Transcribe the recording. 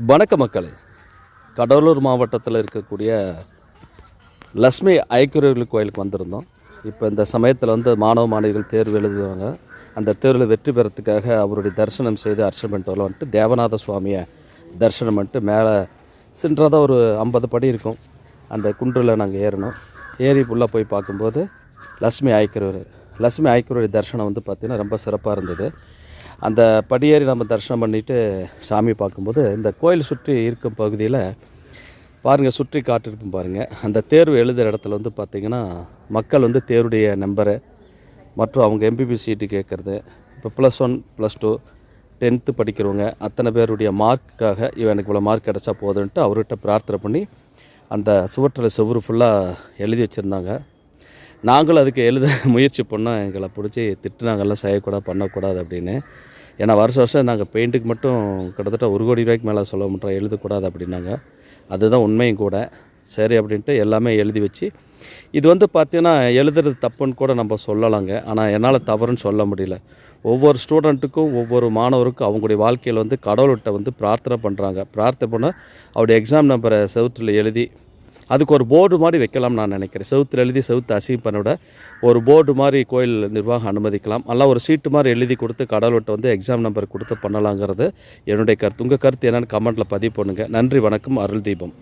வணக்க மக்களே. கடலூர் மாவட்டத்தில் இருக்கக்கூடிய லட்சுமி ஐக்கியர்கள் கோயிலுக்கு வந்திருந்தோம். இப்போ இந்த சமயத்தில் மாணவ மாணவிகள் தேர்வு எழுதுவாங்க. அந்த தேர்வில் வெற்றி பெறத்துக்காக அவருடைய தரிசனம் செய்து அர்ச்சனை பண்ணிட்டு வரலாம் வந்துட்டு தேவநாத சுவாமியை தரிசனம் பண்ணிட்டு மேலே சென்றதாக ஒரு 50 படி இருக்கும். அந்த குன்றில் நாங்கள் ஏறினோம். ஏறி உள்ளே போய் பார்க்கும்போது லட்சுமி ஐக்கியருடைய தரிசனம் பார்த்திங்கன்னா ரொம்ப சிறப்பாக இருந்தது. அந்த படியேறி நம்ம தரிசனம் பண்ணிவிட்டு சாமி பார்க்கும்போது இந்த கோயில் சுற்றி இருக்கும் பகுதியில் பாருங்கள், சுற்றி காட்டிருக்கும் பாருங்கள். அந்த தேர்வு எழுதுகிற இடத்துல பார்த்திங்கன்னா மக்கள் தேர்வுடைய நம்பரை மற்றும் அவங்க எம்பிபி சீட்டு கேட்குறது, இப்போ +1 +2 10th படிக்கிறவங்க அத்தனை பேருடைய மார்க்குக்காக எனக்கு இவ்வளோ மார்க் கிடச்சா போதுன்ட்டு அவர்கிட்ட பிரார்த்தனை பண்ணி அந்த சுவற்றில் செவ்வறு ஃபுல்லாக எழுதி வச்சுருந்தாங்க. நாங்களும் அதுக்கு எழுத முயற்சி பண்ணோம். எங்களை பிடிச்சி திட்டுனாங்கெல்லாம் செய்யக்கூடாது, பண்ணக்கூடாது அப்படின்னு. ஏன்னா வருஷம் நாங்கள் பெயிண்ட்டுக்கு மட்டும் கிட்டத்தட்ட 1 கோடி ரூபாய்க்கு மேலே சொல்ல மாட்டோம், எழுதக்கூடாது அப்படின்னாங்க. அதுதான் உண்மையும் கூட. சரி அப்படின்ட்டு எல்லாமே எழுதி வச்சு இது பார்த்தீங்கன்னா எழுதுறது தப்புன்னு கூட நம்ம சொல்லலாங்க. ஆனால் என்னால் தவறுன்னு சொல்ல முடியல. ஒவ்வொரு ஸ்டூடெண்ட்டுக்கும் ஒவ்வொரு மாணவருக்கும் அவங்களுடைய வாழ்க்கையில் கடவுள்கிட்ட பிரார்த்தனை பண்ணுறாங்க. பிரார்த்தனை பண்ண அவருடைய எக்ஸாம் நம்பரை செவுற்றில் எழுதி அதுக்கு ஒரு போர்டு மாதிரி வைக்கலாம்னு நான் நினைக்கிறேன். செவுத்தில் எழுதி செவுத்து அசிங்கம் பண்ண விட ஒரு போர்டு மாதிரி கோயில் நிர்வாகம் அனுமதிக்கலாம். அல்ல ஒரு சீட்டு மாதிரி எழுதி கொடுத்து கடவுள்கிட்ட எக்ஸாம் நம்பர் கொடுத்து பண்ணலாங்கிறது என்னுடைய கருத்து. உங்கள் கருத்து என்னென்னு கமெண்ட்டில் பதிவு பண்ணுங்கள். நன்றி, வணக்கம். அருள் தீபம்.